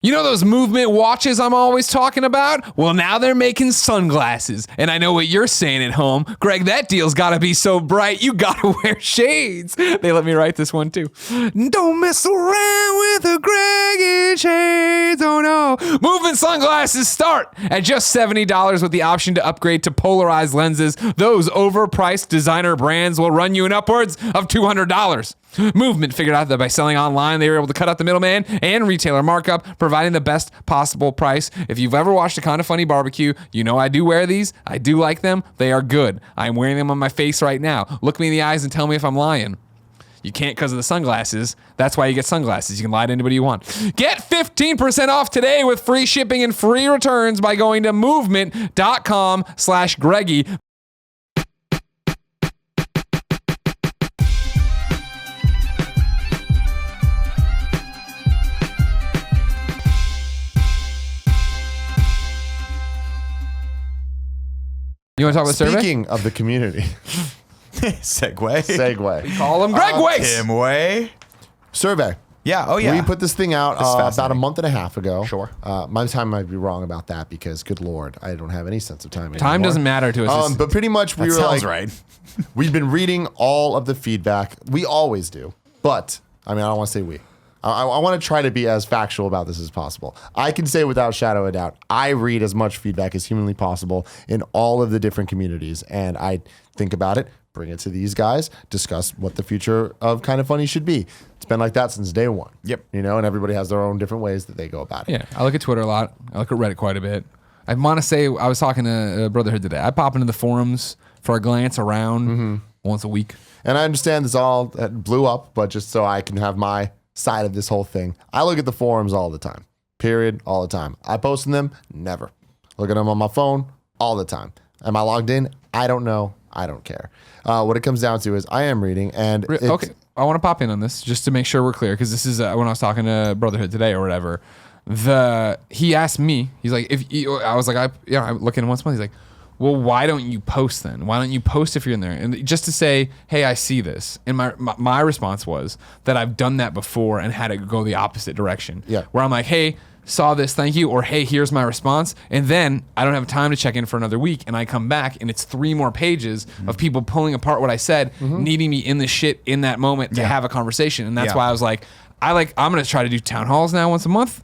You know those movement watches I'm always talking about? Well, now they're making sunglasses. And I know what you're saying at home. Greg, that deal's got to be so bright, you got to wear shades. They let me write this one, too. Don't mess around with the Greg in shades, oh no. Movement sunglasses start at just $70 with the option to upgrade to polarized lenses. Those overpriced designer brands will run you in upwards of $200. Movement figured out that by selling online, they were able to cut out the middleman and retailer markup, providing the best possible price. If you've ever watched a Kinda Funny barbecue, you know I do wear these. I do like them. They are good. I'm wearing them on my face right now. Look me in the eyes and tell me if I'm lying. You can't because of the sunglasses. That's why you get sunglasses. You can lie to anybody you want. Get 15% off today with free shipping and free returns by going to movement.com/Greggy. You want to talk about the survey? Speaking of the community. Segue. We call them Greg Ways. Tim Way. Survey. Yeah. Oh, yeah. We put this thing out about a month and a half ago. Sure. My time might be wrong about that because, good Lord, I don't have any sense of time anymore. Time doesn't matter to us. But pretty much we That were sounds like, right. we've been reading all of the feedback. We always do. But, I mean, I don't want to say we. I want to try to be as factual about this as possible. I can say without shadow of a doubt, I read as much feedback as humanly possible in all of the different communities. And I think about it, bring it to these guys, discuss what the future of Kinda Funny should be. It's been like that since day one. Yep. You know, and everybody has their own different ways that they go about it. Yeah, I look at Twitter a lot. I look at Reddit quite a bit. I want to say, I was talking to Brotherhood today. I pop into the forums for a glance around once a week. And I understand this all blew up, but just so I can have my side of this whole thing, I look at the forums all the time. Period. All the time. I post in them? Never. Look at them on my phone? All the time. Am I logged in? I don't know. I don't care. What it comes down to is I am reading and okay, I want to pop in on this just to make sure we're clear, because this is when I was talking to Brotherhood today or whatever. He asked me, he's like, I was like, I look in once a month. He's like, well, why don't you post then? Why don't you post if you're in there? And just to say, hey, I see this. And my response was that I've done that before and had it go the opposite direction. Yeah. Where I'm like, hey, saw this, thank you, or hey, here's my response. And then I don't have time to check in for another week, and I come back and it's 3 more pages of people pulling apart what I said, needing me in the shit in that moment to have a conversation. And that's why I was like, I'm gonna try to do town halls now once a month.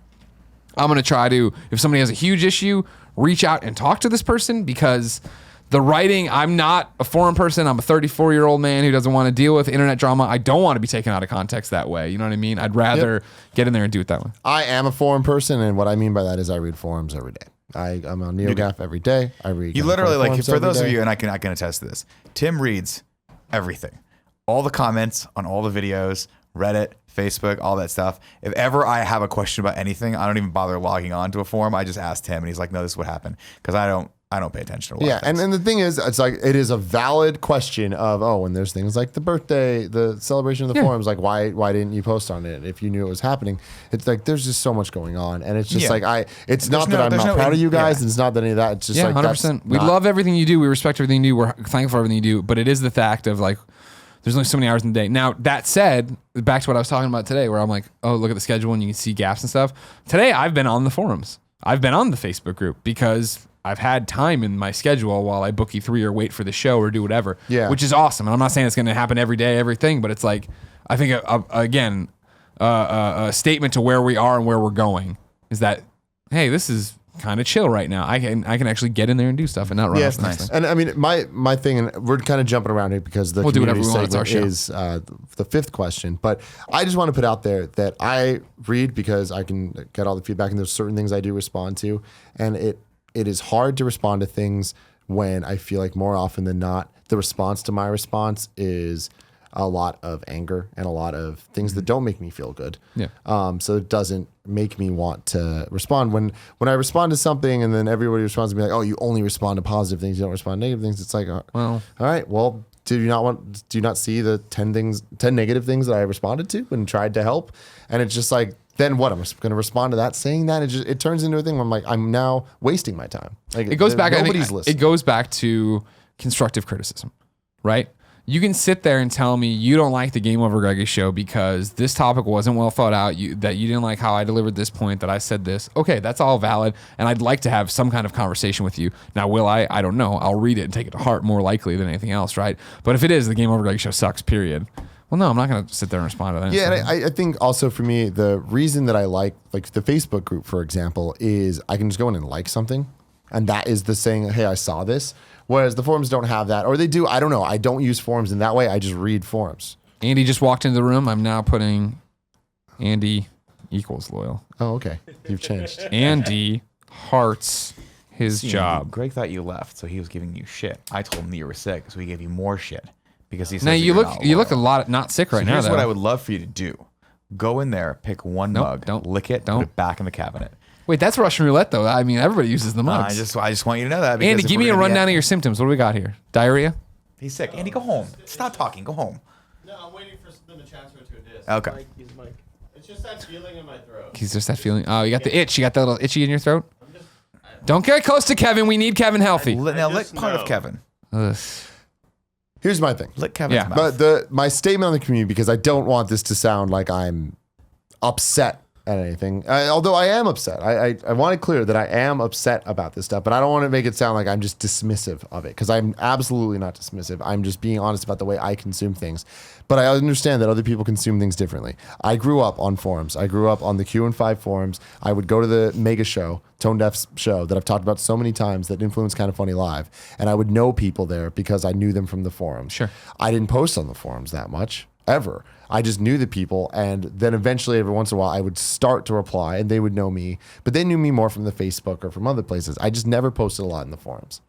I'm gonna try to, if somebody has a huge issue, reach out and talk to this person, because the writing, I'm not a forum person. I'm a 34-year-old man who doesn't want to deal with internet drama. I don't want to be taken out of context that way. You know what I mean? I'd rather get in there and do it that way. I am a forum person, and what I mean by that is I read forums every day. I'm on NeoGAF every day. I read. You literally, like, for those day. of you, and I can attest to this, Tim reads everything. All the comments on all the videos, Reddit, Facebook, all that stuff. If ever I have a question about anything, I don't even bother logging on to a forum. I just ask Tim, and he's like, no, this is what happened. Because I don't pay attention to a lot of things. And the thing is, it's like, it is a valid question of, when there's things like the birthday, the celebration of the forums, like why didn't you post on it if you knew it was happening? It's like, there's just so much going on. And it's just like, it's not that I'm not proud of you guys. It's not that any of that. It's just like, 100%. We love everything you do. We respect everything you do. We're thankful for everything you do. But it is the fact of like, there's only so many hours in the day. Now, that said, back to what I was talking about today, where I'm like, oh, look at the schedule and you can see gaps and stuff. Today, I've been on the forums. I've been on the Facebook group because I've had time in my schedule while I book E3 or wait for the show or do whatever, which is awesome. And I'm not saying it's going to happen every day, everything, but it's like, I think, again, a statement to where we are and where we're going is that, hey, this is kind of chill right now. I can actually get in there and do stuff and not run off the next thing. And I mean, my thing, and we're kind of jumping around here because the community segment is the 5th question. But I just want to put out there that I read because I can get all the feedback, and there's certain things I do respond to, and it is hard to respond to things when I feel like more often than not, the response to my response is a lot of anger and a lot of things that don't make me feel good. Yeah. So it doesn't make me want to respond. When I respond to something and then everybody responds to me like, oh, you only respond to positive things, you don't respond to negative things. It's like, well, all right, well, do you not see the 10 negative things that I responded to and tried to help? And it's just like, then what? I'm going to respond to that, saying that it turns into a thing where I'm like, I'm now wasting my time. Like, it goes back. Nobody's listening. It goes back to constructive criticism, right? You can sit there and tell me you don't like the Game Over Greggy show because this topic wasn't well thought out, that you didn't like how I delivered this point, that I said this. Okay, that's all valid, and I'd like to have some kind of conversation with you. Now, will I? I don't know. I'll read it and take it to heart more likely than anything else, right? But if it is, the Game Over Greggy show sucks, period. Well, no, I'm not going to sit there and respond to that. Yeah, and I think also for me, the reason that I like the Facebook group, for example, is I can just go in and like something, and that is the saying, hey, I saw this. Whereas the forums don't have that, or they do. I don't know. I don't use forums in that way. I just read forums. Andy just walked into the room. I'm now putting Andy equals loyal. Oh, okay. You've changed. Andy hearts his job. Greg thought you left, so he was giving you shit. I told him that you were sick, so he gave you more shit because he said now you look a lot not sick right now. Here's though. what I would love for you to do: go in there, pick one mug, don't lick it, put it back in the cabinet. Wait, that's Russian roulette, though. I mean, everybody uses the mugs. I just want you to know that. Andy, give me a rundown of your symptoms. What do we got here? Diarrhea? He's sick. Andy, go home. Stop talking. Go home. No, I'm waiting for them to transfer to a disc. Okay. It's just that feeling in my throat. He's just that feeling. Oh, you got the itch. You got that little itchy in your throat? Don't get close to Kevin. We need Kevin healthy. Now lick part of Kevin. Ugh. Here's my thing. Lick Kevin's mouth. But my statement on the community, because I don't want this to sound like I'm upset at anything. Although I am upset. I want it clear that I am upset about this stuff, but I don't want to make it sound like I'm just dismissive of it, because I'm absolutely not dismissive. I'm just being honest about the way I consume things. But I understand that other people consume things differently. I grew up on forums. I grew up on the Q&5 forums. I would go to the mega show, Tone Deaf's show, that I've talked about so many times, that influenced Kind of Funny Live. And I would know people there because I knew them from the forums. Sure. I didn't post on the forums that much, ever. I just knew the people, and then eventually every once in a while I would start to reply and they would know me, but they knew me more from the Facebook or from other places. I just never posted a lot in the forums.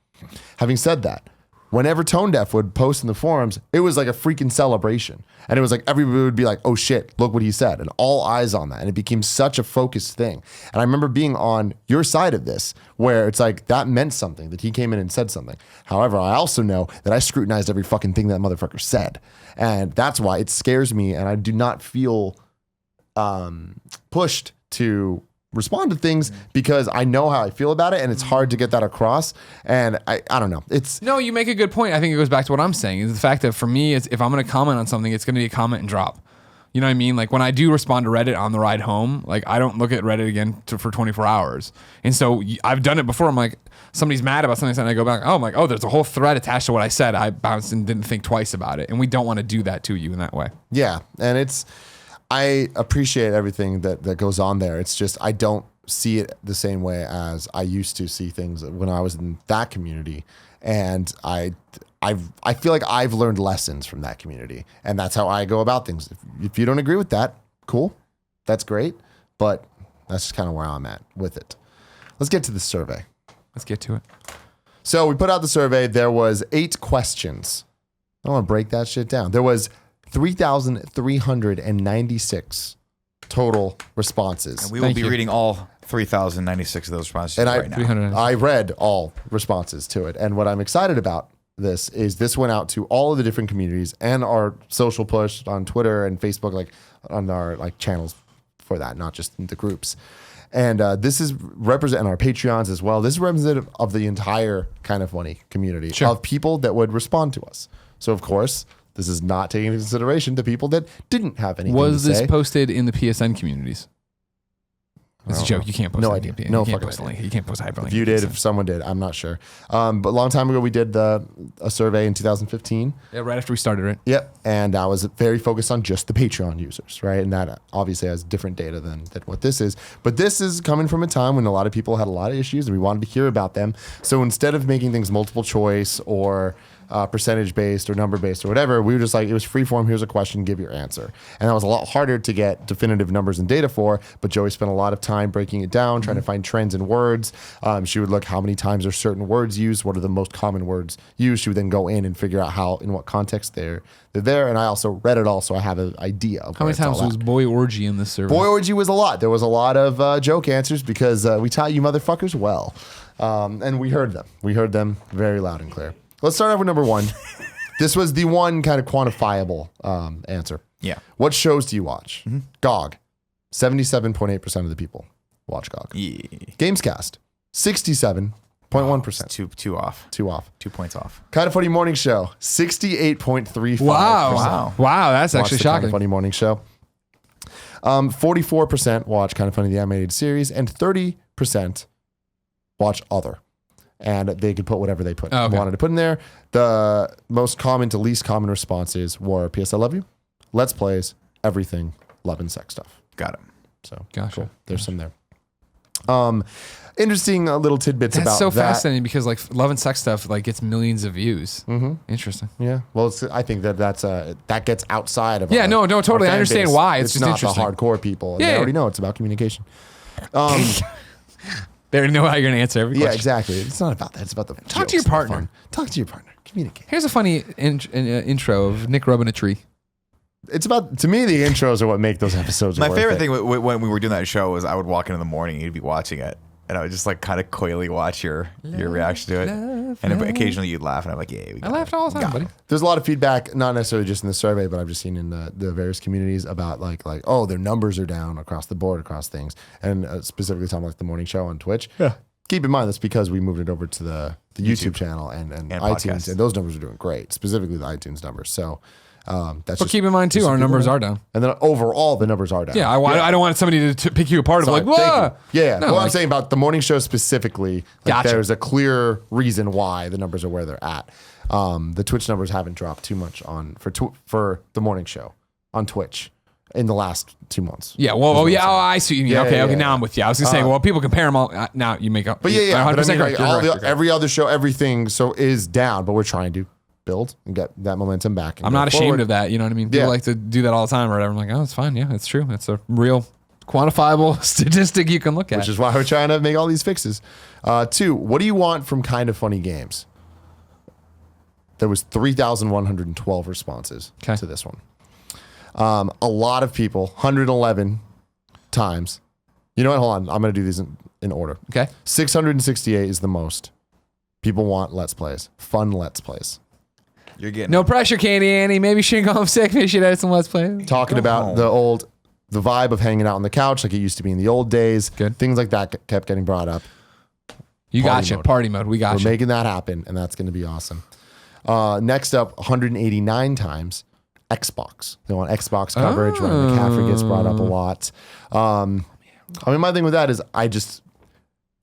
Having said that, whenever Tone Deaf would post in the forums, it was like a freaking celebration. And it was like everybody would be like, oh shit, look what he said. And all eyes on that. And it became such a focused thing. And I remember being on your side of this, where it's like that meant something, that he came in and said something. However, I also know that I scrutinized every fucking thing that motherfucker said. And that's why it scares me. And I do not feel pushed to respond to things, because I know how I feel about it, and it's hard to get that across. And I don't know. No, you make a good point. I think it goes back to what I'm saying, is the fact that for me, if I'm going to comment on something, it's going to be a comment and drop. You know what I mean? Like when I do respond to Reddit on the ride home, like I don't look at Reddit again for 24 hours. And so I've done it before. I'm like, somebody's mad about something, and I go back, oh, I'm like, oh, there's a whole thread attached to what I said. I bounced and didn't think twice about it. And we don't want to do that to you in that way. Yeah. And I appreciate everything that goes on there. It's just, I don't see it the same way as I used to see things when I was in that community. And I feel like I've learned lessons from that community, and that's how I go about things. If you don't agree with that, cool, that's great. But that's just kind of where I'm at with it. Let's get to the survey. Let's get to it. So we put out the survey. There was 8 questions. I want to break that shit down. There was 3,396 total responses. And we will be reading all 3,096 of those responses and right now. I read all responses to it. And what I'm excited about this is this went out to all of the different communities and our social push on Twitter and Facebook, like on our like channels for that, not just the groups. And this is representing our Patreons as well. This is representative of the entire Kind of Funny community of people that would respond to us. So of course, this is not taking into consideration the people that didn't have anything to say. Was this posted in the PSN communities? It's a joke. You can't post no it. idea. You can't post a link. You can't post a hyperlink. If you did, if someone did, I'm not sure. But a long time ago, we did a survey in 2015. Yeah, right after we started it. Yep. And I was very focused on just the Patreon users, right? And that obviously has different data than what this is. But this is coming from a time when a lot of people had a lot of issues and we wanted to hear about them. So instead of making things multiple choice or percentage based or number based or whatever, we were just like, it was free form. Here's a question, give your answer. And that was a lot harder to get definitive numbers and data for, but Joey spent a lot of time breaking it down, trying to find trends in words. She would look how many times are certain words used, what are the most common words used. She would then go in and figure out how, in what context they're there. And I also read it all, so I have an idea of how many times was boy orgy in this survey? Boy orgy was a lot. There was a lot of joke answers because we taught you motherfuckers well. And we heard them. We heard them very loud and clear. Let's start off with number 1. This was the one kind of quantifiable answer. Yeah. What shows do you watch? GOG. 77.8% of the people watch GOG. Yeah. Gamescast. 67% 0.1%. Two off. 2 off. 2 points off. Kind of Funny morning show. 68.35%. Wow, that's Watch actually the shocking. Kind of Funny morning show. 44% watch Kind of Funny the animated series, and 30% watch other. And they could put whatever they wanted to put in there. The most common to least common responses were P.S. I love you, Let's Plays, everything, love and sex stuff. Got it. So Gotcha. cool. There's some there. Interesting little tidbits about That's so that. fascinating because like love and sex stuff like gets millions of views. Mm-hmm. Interesting. Yeah. Well, I think that gets outside of. Yeah. No. Totally. I understand why. It's just not interesting. the hardcore people. Yeah. They already know it's about communication. They already know how you're going to answer every question. Yeah. Exactly. It's not about that. It's about the Talk to your partner. Talk to your partner. Communicate. Here's a funny intro of Nick rubbing a tree. It's about, to me, the intros are what make those episodes. My favorite thing when we were doing that show was I would walk in the morning and you'd be watching it. And I would just like kind of coyly watch your reaction to it. And occasionally you'd laugh and I'm like, yeah, I laughed all the time, buddy. There's a lot of feedback, not necessarily just in the survey, but I've just seen in the various communities about like, oh, their numbers are down across the board, across things. And specifically talking like the morning show on Twitch. Yeah. Keep in mind, that's because we moved it over to the YouTube channel and iTunes. podcasts. And those numbers are doing great, specifically the iTunes numbers. So that's But just, keep in mind too, our numbers are down. and then overall, the numbers are down. Yeah, I don't want somebody to pick you apart of Sorry, like, whoa. thank you. Yeah. No, Well, like- I'm saying about the morning show specifically, like Gotcha. there's a clear reason why the numbers are where they're at. The Twitch numbers haven't dropped too much for the morning show on Twitch in the last 2 months. Yeah, well, I see what you mean. Yeah, okay, yeah. now I'm with you. I was gonna say, well, people compare them all. Now you make up. But yeah. 100% But I mean, correct. like, You're correct. every other show, everything is down, but we're trying to build and get that momentum back. I'm not ashamed of that. You know what I mean? People Yeah. like to do that all the time or whatever. I'm like, oh, it's fine. Yeah, it's true. It's a real quantifiable statistic you can look at. Which is why we're trying to make all these fixes. 2, what do you want from Kind of Funny games? There was 3,112 responses to this one. A lot of people, 111 times. You know what? Hold on. I'm going to do these in order. Okay. 668 is the most. People want Let's Plays. Fun Let's Plays. You're getting No pressure, Candy Annie. Maybe she can go home sick. Maybe she should edit some Let's Play. Talking about the vibe of hanging out on the couch like it used to be in the old days. Good. Things like that kept getting brought up. You Party gotcha. mode. Party mode. We got We're you. making that happen, and that's going to be awesome. Next up, 189 times, Xbox. They want Xbox coverage. Ryan McCaffrey gets brought up a lot. I mean, my thing with that is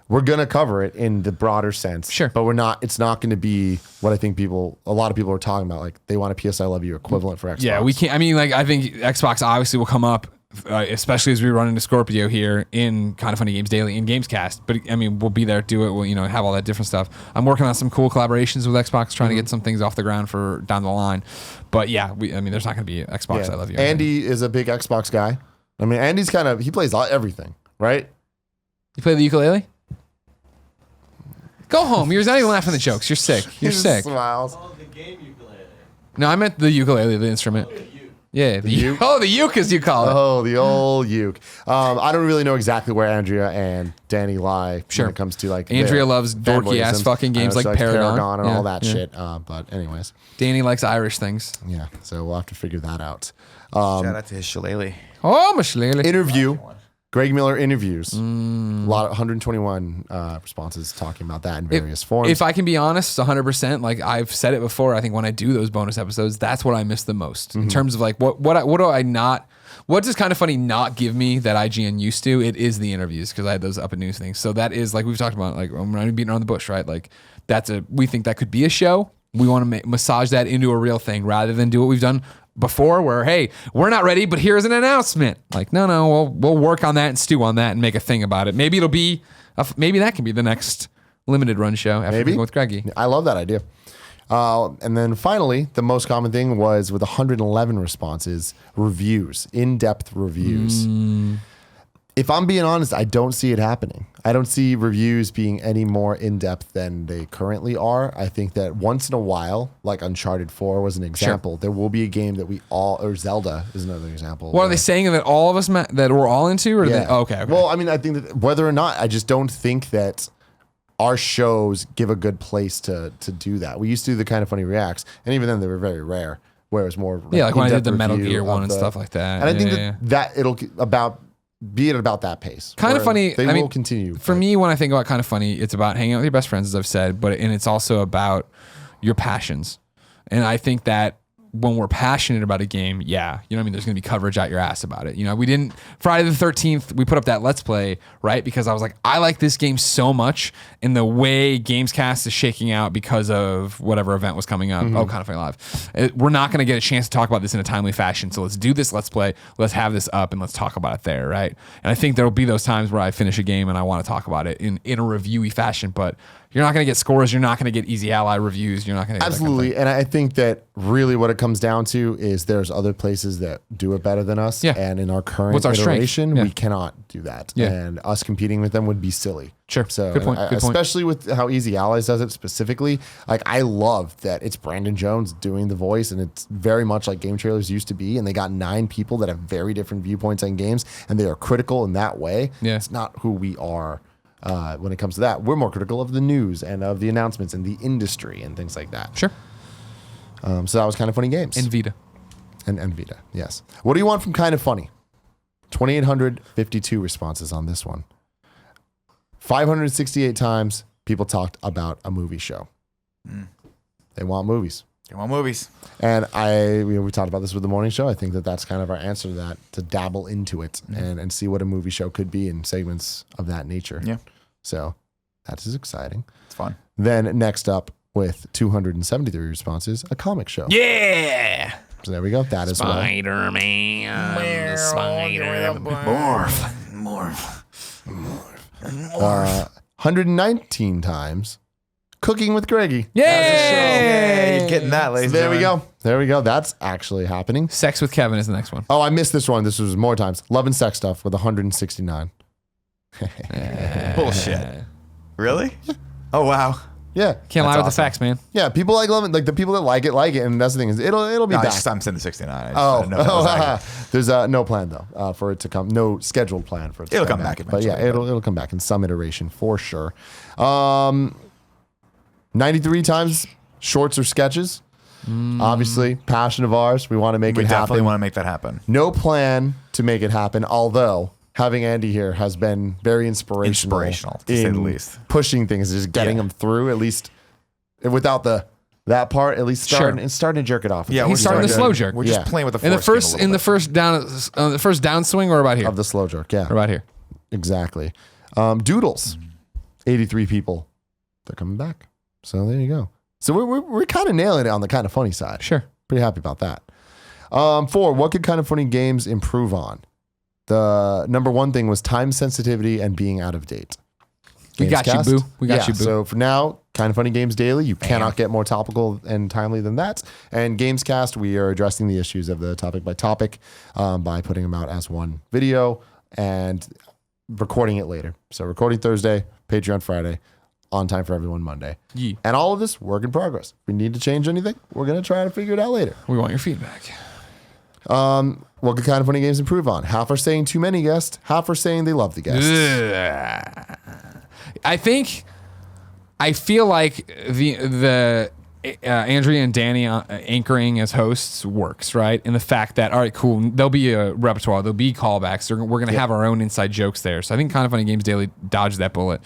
we're going to cover it in the broader sense. Sure. But it's not going to be what I think a lot of people are talking about. Like, they want a PS I Love You equivalent for Xbox. Yeah, we can't. I mean, like, I think Xbox obviously will come up, especially as we run into Scorpio here in Kind of Funny Games Daily in Gamescast. But I mean, we'll be there, do it. We'll, have all that different stuff. I'm working on some cool collaborations with Xbox, trying to get some things off the ground for down the line. But yeah, there's not going to be Xbox I Love You. Andy is a big Xbox guy. I mean, Andy's he plays everything, right? You play the ukulele? Go home. You're not even laughing at the jokes. You're sick. You're He just sick. Smiles. Oh, the game ukulele. No, I meant the ukulele, the instrument. Yeah, the uke. Oh, the uke, as you call it. Oh, the old uke. I don't really know exactly where Andrea and Danny lie when it comes to like. Andrea loves dorky ass fucking games like Paragon and all that shit. But anyways, Danny likes Irish things. yeah. So we'll have to figure that out. shout out to his shillelagh. Oh, Mashlele. Interview. Greg Miller interviews. A lot of 121 responses talking about that in various forms. If I can be honest, 100%, like I've said it before, I think when I do those bonus episodes, that's what I miss the most in terms of like what does Kind of Funny not give me that IGN used to? It is the interviews because I had those up at news things. So that is like we've talked about, like I'm not beating around the bush, right? Like we think that could be a show. We want to massage that into a real thing rather than do what we've done before where, hey, we're not ready, but here's an announcement. Like, no, we'll work on that and stew on that and make a thing about it. Maybe maybe that can be the next limited run show after we go with Greggy. I love that idea. And then finally, the most common thing was with 111 responses, reviews, in-depth reviews. If I'm being honest, I don't see it happening. I don't see reviews being any more in-depth than they currently are. I think that once in a while, like Uncharted 4 was an example, there will be a game that or Zelda is another example. What are they saying that all of us that we're all into? Or okay. Well, I mean, I think that whether or not, I just don't think that our shows give a good place to do that. We used to do the Kind of Funny reacts, and even then they were very rare, where it was more like when I did the in-depth Metal review Gear one of and stuff like that. And I think that it'll about be at about that pace. Kind of funny. They will continue. For me, when I think about kind of funny, it's about hanging out with your best friends, as I've said, and it's also about your passions. And I think that when we're passionate about a game, you know what I mean? There's going to be coverage out your ass about it. You know, we didn't, Friday the 13th, we put up that Let's Play, right? Because I was like, I like this game so much, and the way Gamescast is shaking out because of whatever event was coming up. Oh, Kind of Funny Live. We're not going to get a chance to talk about this in a timely fashion. So let's do this Let's Play. Let's have this up and let's talk about it there, right? And I think there'll be those times where I finish a game and I want to talk about it in a reviewy fashion, but you're not going to get scores. You're not going to get Easy Ally reviews. You're not going to get absolutely. That kind of and I think that really what it comes down to is there's other places that do it better than us. Yeah. And in our current What's our iteration, strength? we cannot do that. Yeah. And us competing with them would be silly. Sure. So Good point. Good point. especially with how Easy Allies does it specifically, like I love that it's Brandon Jones doing the voice, and it's very much like game trailers used to be. And they got 9 people that have very different viewpoints on games, and they are critical in that way. Yeah. It's not who we are. When it comes to that, we're more critical of the news and of the announcements and the industry and things like that. Sure. So that was Kind of Funny Games. And Vita. And Vita, yes. What do you want from Kind of Funny? 2,852 responses on this one. 568 times people talked about a movie show. They want movies. They want movies. And we talked about this with the morning show. I think that that's kind of our answer to that, to dabble into it and see what a movie show could be in segments of that nature. Yeah. So that is exciting. It's fun. Then next up with 273 responses, a comic show. Yeah. So there we go. That is well. Spider-Man. Morph. 119 times, Cooking with Greggy. Yay! You're getting that, ladies. There we go. There we go. That's actually happening. Sex with Kevin is the next one. Oh, I missed this one. This was more times. Love and Sex Stuff with 169. Bullshit. Really? Oh, wow. Yeah. Can't lie with the awesome. facts, man. Yeah. People like Love it. Like the people that like it, and that's the thing is it'll be No, back. I'm saying the 69. There's no plan though for it to come. No scheduled plan for it to It'll come come back But yeah, eventually, it'll come back in some iteration for sure. 93 times shorts or sketches. Obviously, passion of ours. We want to make We it definitely happen. want to make that happen. No plan to make it happen, although having Andy here has been very inspirational To say the least. pushing things, just getting them through, at least without that part, at least starting to jerk it off. Yeah, He's starting to slow jerk. We're just Yeah. playing with the In the foreskin a first little the first downswing, or about here? of the slow jerk. Yeah, Or about here. exactly. Doodles, 83 people. They're coming back. So there you go. So we're kind of nailing it on the Kind of Funny side. Sure. Pretty happy about that. 4, what could Kind of Funny games improve on? The number one thing was time sensitivity and being out of date. We got you, Gamescast? boo. We got Yeah, you, boo. So for now, Kind of Funny Games Daily, you cannot get more topical and timely than that. And Gamescast, we are addressing the issues of the topic by topic by putting them out as one video and recording it later. So recording Thursday, Patreon Friday, on time for everyone Monday. Yeah. And all of this, work in progress. If we need to change anything, we're going to try to figure it out later. We want your feedback. What could Kind of Funny Games improve on? Half are saying too many guests, half are saying they love the guests. I feel like the Andrea and Danny anchoring as hosts works, right? And the fact that, all right, cool, there'll be a repertoire, there'll be callbacks, we're going to have our own inside jokes there. So I think Kind of Funny Games Daily dodged that bullet.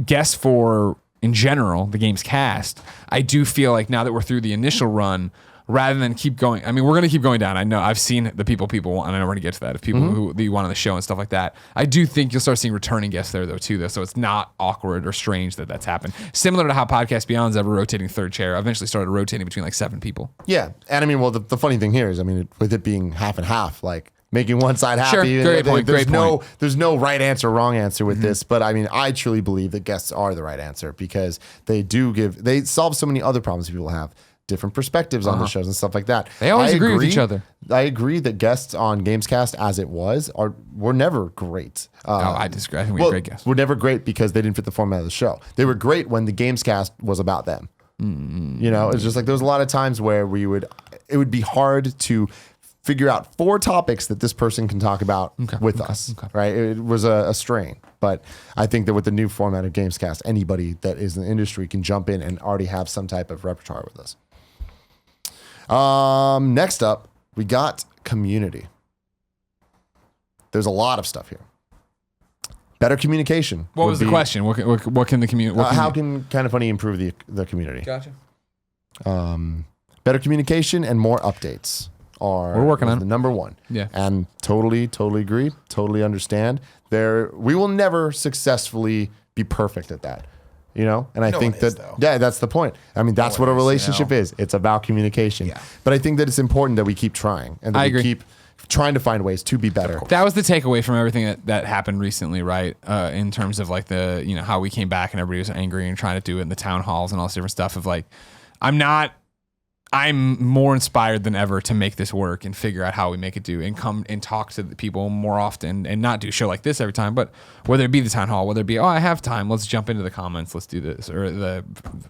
Guests for, in general, the game's cast, I do feel like now that we're through the initial run, rather than keep going, I mean, we're going to keep going down. I know I've seen the people want, and I know we're going to get to that, of people who you want on the show and stuff like that. I do think you'll start seeing returning guests there, though, too, so it's not awkward or strange that that's happened. Similar to how Podcast Beyond's ever rotating third chair, I eventually started rotating between like 7 people. Yeah. And I mean, well, the funny thing here is, I mean, with it being half and half, like making one side happy. Sure. Great point. There's no right answer, wrong answer with this. But I mean, I truly believe that guests are the right answer because they solve so many other problems people have. Different perspectives on the shows and stuff like that. They always agree with each other. I agree that guests on Gamescast, as it were never great. I disagree. I think we're great guests. Were never great because they didn't fit the format of the show. They were great when the Gamescast was about them. You know, it's just like there was a lot of times where it would be hard to figure out 4 topics that this person can talk about with us. Right? It was a strain. But I think that with the new format of Gamescast, anybody that is in the industry can jump in and already have some type of repertoire with us. Next up, we got community. there's a lot of stuff here. Better communication. What was the question? What can the community? How can Kind of Funny improve the community? Gotcha. Better communication and more updates we're working on the number one. Yeah. And totally agree. Totally understand. We will never successfully be perfect at that. And I think that's the point. I mean, that's what a relationship is. It's about communication. Yeah. But I think that it's important that we keep trying and that we keep trying to find ways to be better. That was the takeaway from everything that happened recently, right? In terms of like how we came back and everybody was angry and trying to do it in the town halls and all this different stuff of like, I'm more inspired than ever to make this work and figure out how we make it do and come and talk to the people more often and not do a show like this every time, but whether it be the town hall, whether it be, I have time, let's jump into the comments, let's do this, or the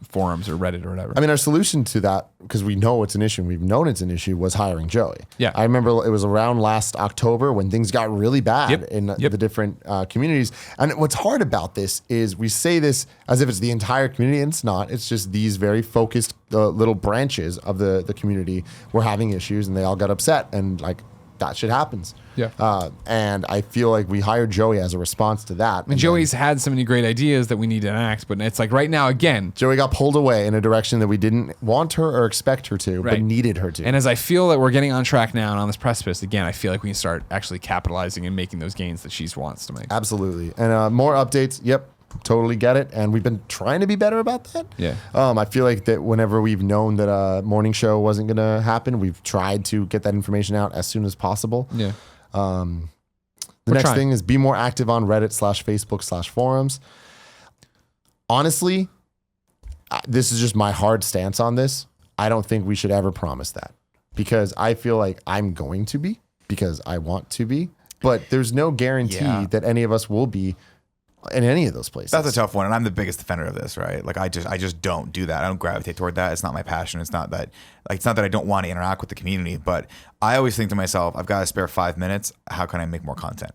forums or Reddit or whatever. I mean, our solution to that, because we know it's an issue and we've known it's an issue, was hiring Joey. Yeah. I remember it was around last October when things got really bad in the different communities. And what's hard about this is we say this as if it's the entire community, and it's not. It's just these very focused little branches of the community were having issues and they all got upset, and like that shit happens. Yeah. And I feel like we hired Joey as a response to that. And Joey's had so many great ideas that we need to enact, but it's like right now, again, Joey got pulled away in a direction that we didn't want her or expect her to, but needed her to. And as I feel that we're getting on track now and on this precipice, again, I feel like we can start actually capitalizing and making those gains that she wants to make. Absolutely. And more updates. Yep. Totally get it. And we've been trying to be better about that. Yeah. I feel like that whenever we've known that a morning show wasn't going to happen, we've tried to get that information out as soon as possible. Yeah. The next thing is be more active on Reddit/Facebook/forums. Honestly, this is just my hard stance on this. I don't think we should ever promise that, because I feel like I'm going to be, because I want to be, but there's no guarantee that any of us will be in any of those places. That's a tough one, and I'm the biggest defender of this, right? Like I just don't do that. I don't gravitate toward that. It's not my passion. It's not that I don't want to interact with the community, but I always think to myself, I've got to spare 5 minutes. How can I make more content?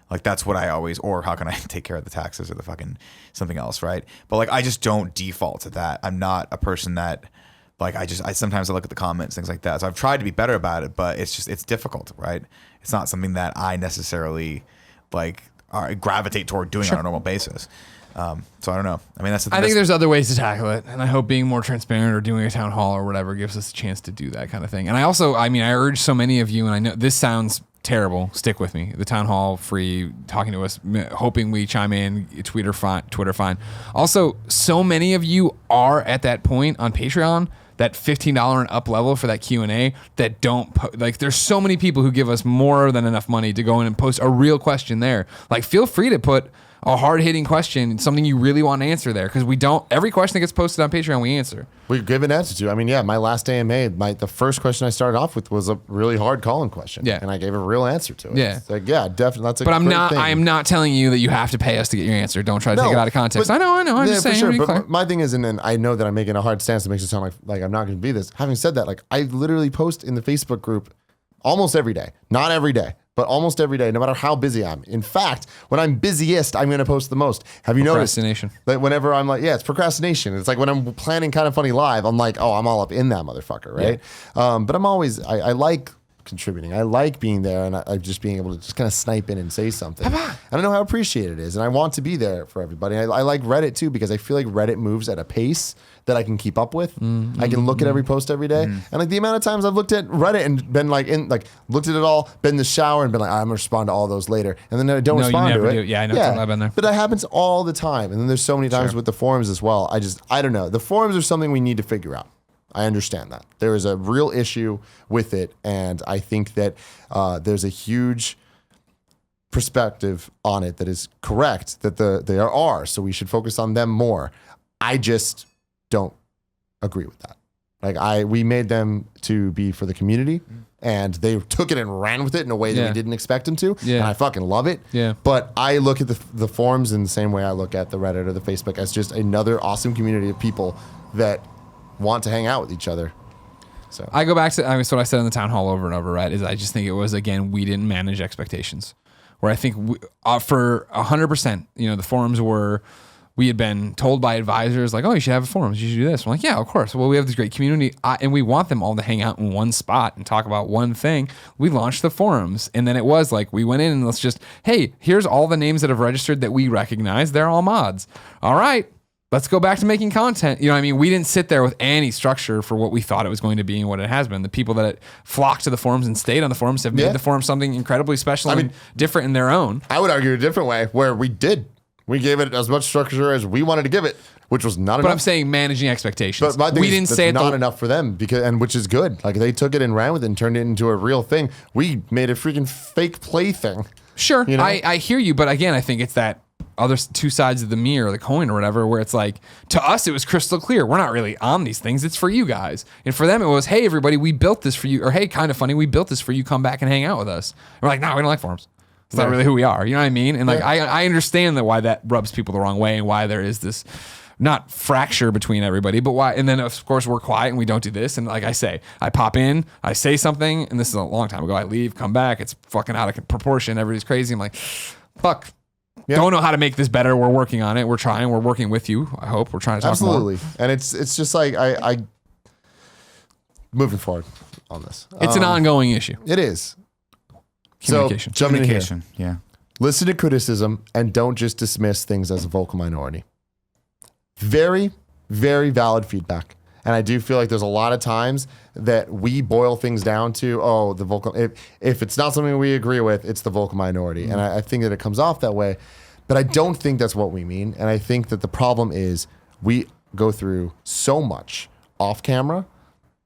Like that's what I always, or how can I take care of the taxes or the fucking something else, right? But like I just don't default to that. I'm not a person that like I sometimes I look at the comments, things like that. So I've tried to be better about it, but it's difficult, right? It's not something that I necessarily like gravitate toward doing on a normal basis. So I don't know. I mean, I think there's other ways to tackle it, and I hope being more transparent or doing a town hall or whatever gives us a chance to do that kind of thing. And I urge so many of you, and I know this sounds terrible, stick with me. The town hall, free, talking to us, hoping we chime in, Twitter fine. Also, so many of you are at that point on Patreon, that $15 and up level for that Q&A that don't like there's so many people who give us more than enough money to go in and post a real question there. Like feel free to put a hard-hitting question, something you really want to answer there, because every question that gets posted on Patreon we answer. We give an answer to. I mean, my last AMA, the first question I started off with was a really hard call-in question. Yeah. And I gave a real answer to it. Yeah. It's like, definitely. That's a great thing. I am not telling you that you have to pay us to get your answer. Don't try to take it out of context. I know. I'm just saying. For sure. But my thing is, and I know that I'm making a hard stance that makes it sound like I'm not going to be this. Having said that, like I literally post in the Facebook group almost every day. Not every day, but almost every day, no matter how busy I'm. In fact, when I'm busiest, I'm going to post the most. Have you noticed? Procrastination. That whenever I'm like, it's procrastination. It's like when I'm planning Kind of Funny live, I'm like, I'm all up in that motherfucker, right? Yeah. But I'm always, I like contributing. I like being there and I just being able to just kind of snipe in and say something. I don't know how appreciated it is, and I want to be there for everybody. I like Reddit too, because I feel like Reddit moves at a pace that I can keep up with. I can look at every post every day. And like the amount of times I've looked at Reddit and been like looked at it all, been in the shower and been like, I'm gonna respond to all those later. And then I don't respond to it. Do. Yeah, I know. I've been there. But that happens all the time. And then there's so many times with the forums as well. I don't know. The forums are something we need to figure out. I understand that. There is a real issue with it. And I think that there's a huge perspective on it that is correct, that there are. So we should focus on them more. I just don't agree with that. Like we made them to be for the community, and they took it and ran with it in a way that we didn't expect them to. Yeah. And I fucking love it. Yeah. But I look at the forums in the same way I look at the Reddit or the Facebook as just another awesome community of people that want to hang out with each other. So I go back to what I said in the town hall over and over, right? Is I just think it was, again, we didn't manage expectations. Where I think for 100%, the forums were we had been told by advisors like, oh, you should have a forums. You should do this. I'm like, yeah, of course. Well, we have this great community and we want them all to hang out in one spot and talk about one thing. We launched the forums. And then it was like, we went in and let's just, hey, here's all the names that have registered that we recognize. They're all mods. All right. Let's go back to making content. You know what I mean? We didn't sit there with any structure for what we thought it was going to be and what it has been. The people that flocked to the forums and stayed on the forums have made the forum something incredibly special and different in their own. I would argue a different way where we gave it as much structure as we wanted to give it, which was not enough. But I'm saying managing expectations. But my thing we didn't say not enough for them which is good. Like they took it and ran with it and turned it into a real thing. We made a freaking fake play thing. Sure, you know? I hear you, but again, I think it's that other two sides of the mirror, the coin or whatever, where it's like, to us, it was crystal clear. We're not really on these things. It's for you guys. And for them, it was, hey, everybody, we built this for you. Or, hey, kind of funny, we built this for you. Come back and hang out with us. And we're like, no, we don't like forums. It's not really who we are. You know what I mean? And like, I understand that why that rubs people the wrong way and why there is this not fracture between everybody, but why. And then of course we're quiet and we don't do this. And like I say, I pop in, I say something, and this is a long time ago. I leave, come back. It's fucking out of proportion. Everybody's crazy. I'm like, fuck. Yeah. Don't know how to make this better. We're working on it. We're trying. We're working with you. I hope we're trying to talk absolutely. More. And it's just like I moving forward on this. It's an ongoing issue. It is. Communication. So, communication. Yeah. Listen to criticism and don't just dismiss things as a vocal minority. Very, very valid feedback. And I do feel like there's a lot of times that we boil things down to, the vocal, if it's not something we agree with, it's the vocal minority. Mm-hmm. And I think that it comes off that way, but I don't think that's what we mean. And I think that the problem is we go through so much off camera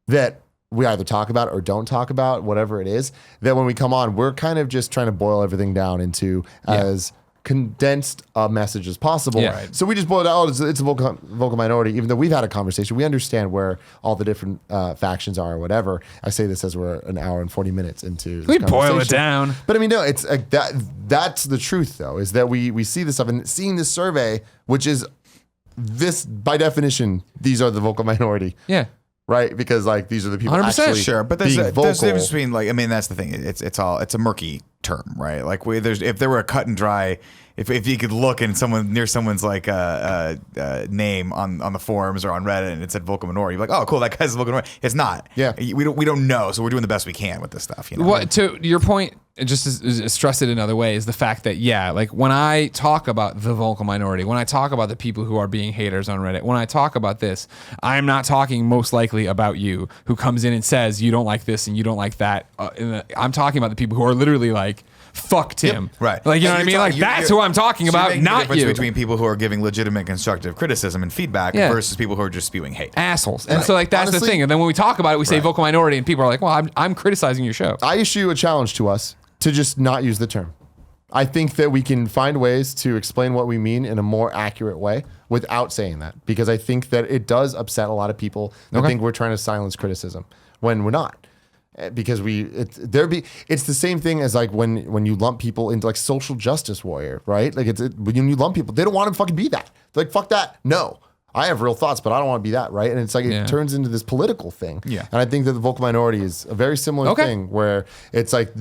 that we either talk about or don't talk about, whatever it is, that when we come on, we're kind of just trying to boil everything down into as condensed a message as possible. Yeah, right. So we just boil it out. It's a vocal minority. Even though we've had a conversation, we understand where all the different factions are or whatever. I say this as we're an hour and 40 minutes into this we boil it down. But I mean, no, it's like that's the truth though, is that we see this stuff and seeing this survey, which is this by definition, these are the vocal minority. Yeah. Right, because like these are the people 100%. actually sure, but there's a difference vocal. between like, I mean, that's the thing. It's a murky term, right? Like if there were a cut and dry, if you could look and someone's like name on the forums or on Reddit and it said vocal minority, you're like, oh cool, that guy's a vocal minority. It's not. Yeah, we don't know, so we're doing the best we can with this stuff. You know? What to your point? Just to stress it another way is the fact that, like when I talk about the vocal minority, when I talk about the people who are being haters on Reddit, when I talk about this, I'm not talking most likely about you who comes in and says you don't like this and you don't like that. I'm talking about the people who are literally like, fuck Tim. Yep, right. Like, you know what I mean? Like that's who I'm talking about, not the difference you. Between people who are giving legitimate constructive criticism and feedback versus people who are just spewing hate. Assholes. And so like that's honestly, the thing. And then when we talk about it, we say vocal minority and people are like, well, I'm criticizing your show. I issue a challenge to us to just not use the term. I think that we can find ways to explain what we mean in a more accurate way without saying that, because I think that it does upset a lot of people that think we're trying to silence criticism when we're not. Because it's the same thing as like when you lump people into like social justice warrior, right? Like when you lump people, they don't want to fucking be that. They're like, fuck that. No. I have real thoughts, but I don't want to be that, right? And it's like it turns into this political thing. Yeah. And I think that the vocal minority is a very similar thing where it's like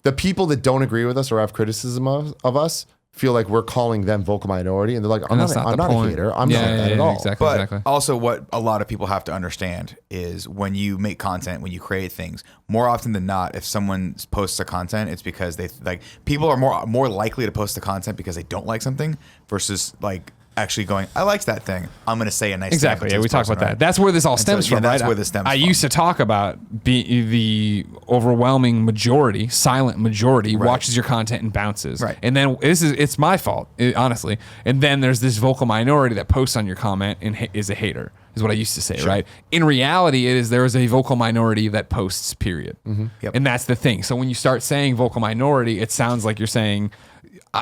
the people that don't agree with us or have criticism of us feel like we're calling them vocal minority, and they're like, I'm not a hater. I'm not that at all. Exactly. Also, what a lot of people have to understand is when you make content, when you create things, more often than not, if someone posts a content, it's because they like people are more likely to post the content because they don't like something versus like actually going, I liked that thing. I'm going to say a nice thing. Yeah, we talked about that. That's where this all stems from, right? That's where this stems from. I used to talk about the overwhelming majority, silent majority, watches your content and bounces. Right. And then it's my fault, honestly. And then there's this vocal minority that posts on your comment and is a hater, is what I used to say, right? In reality, there is a vocal minority that posts, period. Mm-hmm. Yep. And that's the thing. So when you start saying vocal minority, it sounds like you're saying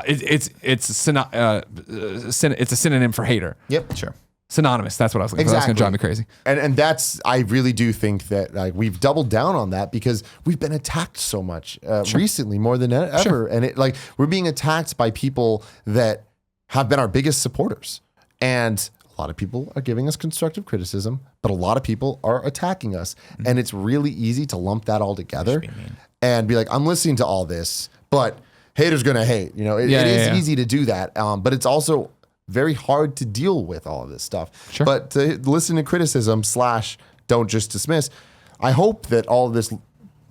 it's a synonym for hater. Yep. Sure. Synonymous. That's what I was looking for. That's going to drive me crazy. And that's, I really do think that like we've doubled down on that because we've been attacked so much recently, more than ever. Sure. And it like we're being attacked by people that have been our biggest supporters. And a lot of people are giving us constructive criticism, but a lot of people are attacking us. Mm-hmm. And it's really easy to lump that all together and be like, I'm listening to all this, but haters gonna hate. You know, it is easy to do that. But it's also very hard to deal with all of this stuff. Sure. But to listen to criticism / don't just dismiss, I hope that all of this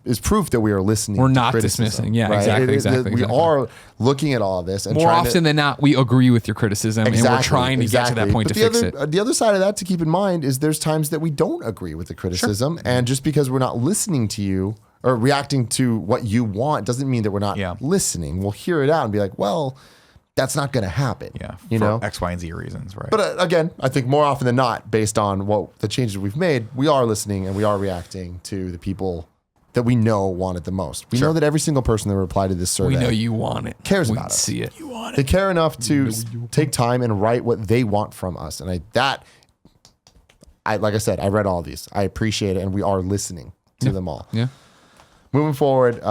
is proof that we are listening. We're to not criticism, dismissing. Yeah, right? exactly. We are looking at all of this. And more often than not, we agree with your criticism and we're trying to get to that point but to fix it. The other side of that to keep in mind is there's times that we don't agree with the criticism. Sure. And just because we're not listening to you or reacting to what you want doesn't mean that we're not listening. We'll hear it out and be like, well, that's not going to happen. Yeah. You know, X, Y, and Z reasons, right? But again, I think more often than not, based on what the changes we've made, we are listening and we are reacting to the people that we know want it the most. We know that every single person that replied to this survey, we know you want it, cares we about us. See it. You want it. They care enough to take time and write what they want from us. And like I said, I read all these. I appreciate it, and we are listening to them all. Yeah. Moving forward,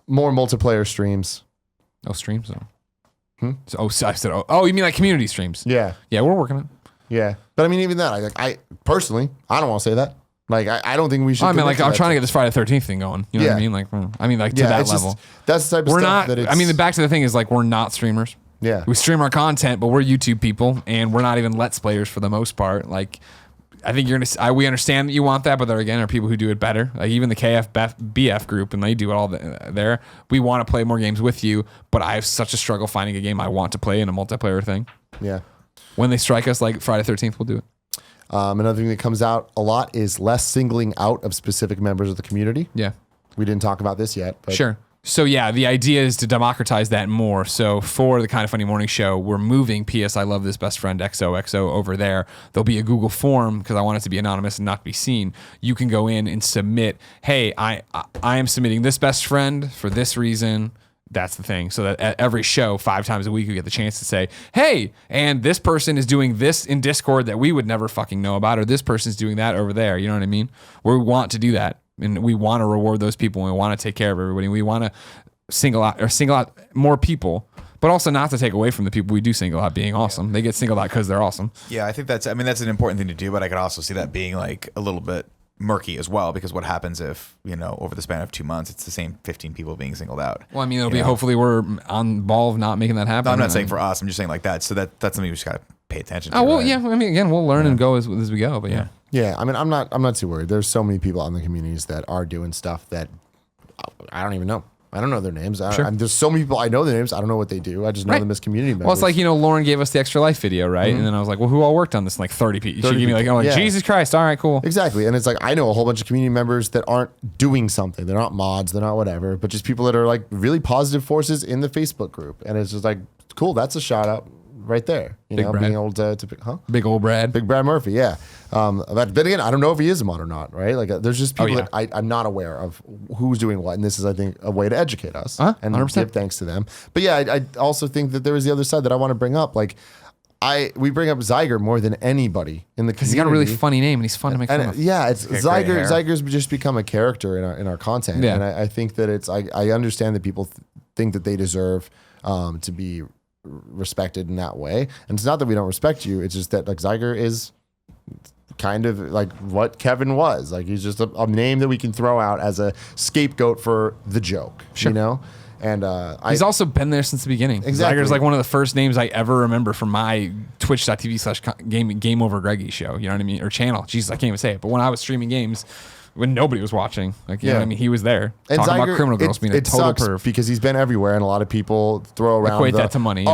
more multiplayer streams. Oh, streams. So, I said. Oh, you mean like community streams? Yeah. Yeah, we're working it. Yeah, but I mean, even that, I personally, I don't want to say that. Like, I don't think we should. I mean, like, I'm trying to get this Friday the 13th thing going. You know what I mean? Like, to that level. That's the type of we're stuff not. I mean, back to the thing is like we're not streamers. Yeah, we stream our content, but we're YouTube people, and we're not even Let's Players for the most part. Like, I think we understand that you want that, but there again are people who do it better. Like even the BF group, and they do it all there. We want to play more games with you, but I have such a struggle finding a game I want to play in a multiplayer thing. Yeah. When they strike us like Friday 13th, we'll do it. Another thing that comes out a lot is less singling out of specific members of the community. Yeah. We didn't talk about this yet. But sure. So yeah, the idea is to democratize that more. So for the Kind of Funny Morning Show, we're moving PS I Love This Best Friend XOXO over there. There'll be a Google form because I want it to be anonymous and not be seen. You can go in and submit, hey, I am submitting this best friend for this reason. That's the thing. So that at every show, 5 times a week, you get the chance to say, hey, and this person is doing this in Discord that we would never fucking know about, or this person's doing that over there. You know what I mean? We want to do that. And we want to reward those people. And we want to take care of everybody. We want to single out more people, but also not to take away from the people we do single out being awesome. They get singled out because they're awesome. Yeah, I think that's an important thing to do, but I could also see that being like a little bit murky as well, because what happens if, over the span of 2 months, it's the same 15 people being singled out? Well, I mean, it'll be hopefully we're on ball of not making that happen. No, I'm not saying for us. I'm just saying like that. So that's something we just got to pay attention to. Oh, well, right? yeah. I mean, again, we'll learn and go as we go, but yeah. Yeah, I mean, I'm not too worried. There's so many people out in the communities that are doing stuff that I don't even know. I don't know their names. There's so many people I know their names. I don't know what they do. I just know them as community members. Well, it's like, Lauren gave us the Extra Life video, right? Mm-hmm. And then I was like, well, who all worked on this? And like 30 people. She gave me like, Jesus Christ. All right, cool. Exactly. And it's like, I know a whole bunch of community members that aren't doing something. They're not mods. They're not whatever, but just people that are like really positive forces in the Facebook group. And it's just like, cool. That's a shout out right there. Big Brad. Being able to pick, Big old Brad. Big Brad Murphy, yeah. But again, I don't know if he is a mod or not, right? Like, there's just people that I'm not aware of who's doing what, and this is, I think, a way to educate us and 100%. give thanks to them. But yeah, I also think that there is the other side that I want to bring up. Like, we bring up Zyger more than anybody in the community. Because he's got a really funny name, and he's fun to make fun of. Yeah, it's Zyger. Zyger's just become a character in our content, and I think that it's. I understand that people think that they deserve to be respected in that way, and it's not that we don't respect you, it's just that like Zyger is kind of like what Kevin was. Like, he's just a name that we can throw out as a scapegoat for the joke. Sure. And he's also been there since the beginning. Exactly. Zyger's like one of the first names I ever remember from my twitch.tv/GameOverGreggy show, you know what I mean, or channel. Jesus, I can't even say it, but when I was streaming games when nobody was watching, like, you know what I mean, he was there and talking Zyger, about Criminal Girls being a total perv. Because he's been everywhere, and a lot of people throw around equate that to money.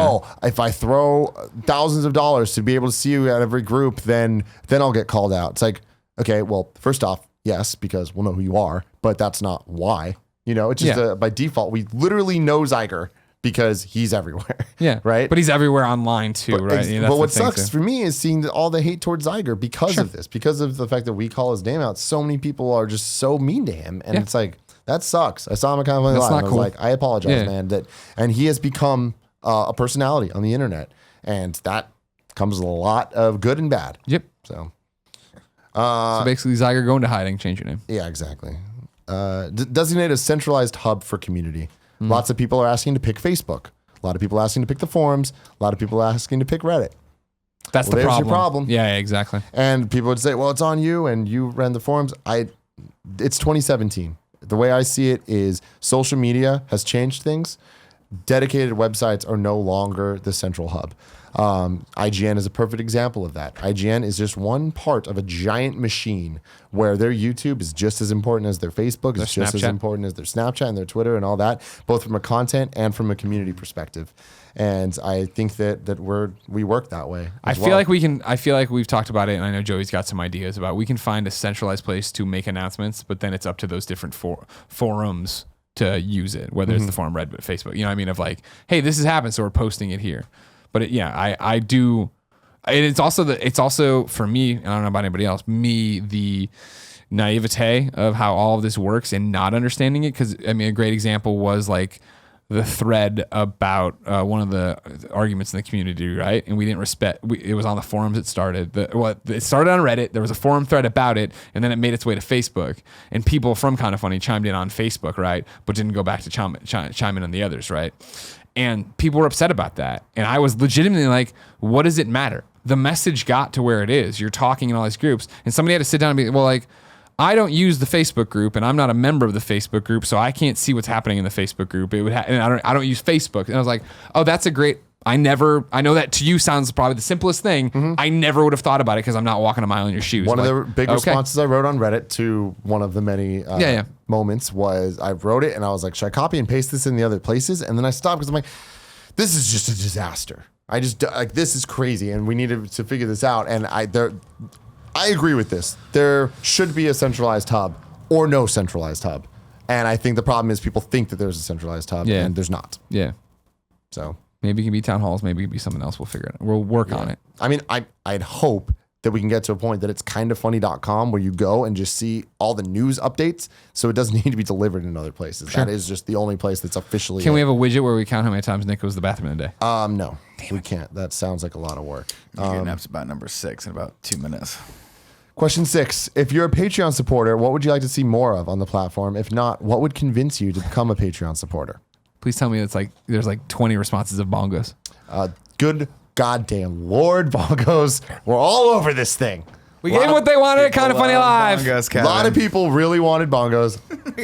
If I throw thousands of dollars to be able to see you at every group, then I'll get called out. It's like, okay, well, first off, yes, because we'll know who you are, but that's not why. It's just by default, we literally know Zyger because he's everywhere. Yeah. Right? But he's everywhere online too, right? But what sucks for me is seeing all the hate towards Zyger because of this, because of the fact that we call his name out. So many people are just so mean to him. And it's like, that sucks. I saw him at Kind of Funny Live. I was like, I apologize, man. And he has become a personality on the internet. And that comes with a lot of good and bad. Yep. So basically, Zyger, go into hiding, change your name. Yeah, exactly. Designate a centralized hub for community. Lots of people are asking to pick Facebook. A lot of people asking to pick the forums. A lot of people asking to pick Reddit. That's the problem. Your problem. Yeah, exactly. And people would say, well, it's on you and you ran the forums. It's 2017. The way I see it is social media has changed things. dedicated websites are no longer the central hub. IGN is a perfect example of that. IGN is just one part of a giant machine where their YouTube is just as important as their Facebook, is just as important as their Snapchat and their Twitter and all that, both from a content and from a community perspective. And I think that we work that way. I feel like we've talked about it, and I know Joey's got some ideas about. We can find a centralized place to make announcements, but then it's up to those different forums to use it, whether it's the forum, Reddit, Facebook. You know what I mean? Of like, hey, this has happened, so we're posting it here. But I do. And it's also for me. I don't know about anybody else. Me, the naivete of how all of this works and not understanding it. Because I mean, a great example was like the thread about one of the arguments in the community, right? And we didn't respect. It was on the forums. It started. It started on Reddit. There was a forum thread about it, and then it made its way to Facebook. And people from Kinda Funny chimed in on Facebook, right? But didn't go back to chime in on the others, right? And people were upset about that. And I was legitimately like, what does it matter? The message got to where it is. You're talking in all these groups. And somebody had to sit down and be, well, like, I don't use the Facebook group and I'm not a member of the Facebook group, so I can't see what's happening in the Facebook group. And I don't use Facebook. And I was like, oh, that's a great, I know that to you sounds probably the simplest thing. Mm-hmm. I never would have thought about it because I'm not walking a mile in your shoes. One of the big responses I wrote on Reddit to one of the many moments was I wrote it and I was like, should I copy and paste this in the other places? And then I stopped because I'm like, this is just a disaster. This is crazy and we need to figure this out. And I agree with this. There should be a centralized hub or no centralized hub. And I think the problem is people think that there's a centralized hub and there's not. Yeah. So maybe it can be town halls. Maybe it can be something else. We'll figure it out. We'll work on it. I mean, I'd hope that we can get to a point that it's kindafunny.com where you go and just see all the news updates. So it doesn't need to be delivered in other places. Sure. That is just the only place that's officially. Can we have a widget where we count how many times Nick goes to the bathroom in a day? No, we can't. That sounds like a lot of work. You're getting up to about number 6 in about 2 minutes. Question 6. If you're a Patreon supporter, what would you like to see more of on the platform? If not, what would convince you to become a Patreon supporter? Please tell me there's 20 responses of bongos. Good goddamn Lord, bongos. We're all over this thing. We gave what they wanted at Kinda Funny Live. Bongos, a lot of people really wanted bongos.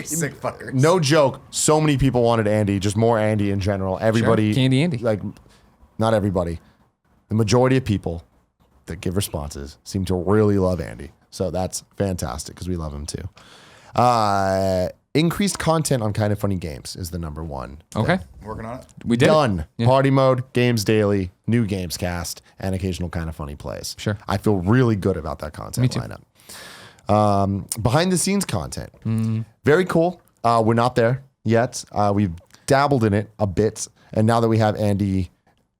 Sick fuckers. No joke. So many people wanted Andy, just more Andy in general. Everybody. Sure. Candy Andy. Like, not everybody. The majority of people that give responses seem to really love Andy. So that's fantastic because we love him too. Increased content on Kinda Funny Games is the number one. Okay. Working on it. We did. Done. Yeah. Party mode, games daily, new games cast, and occasional Kinda Funny plays. Sure. I feel really good about that content lineup. Behind the scenes content. Very cool. We're not there yet. We've dabbled in it a bit. And now that we have Andy,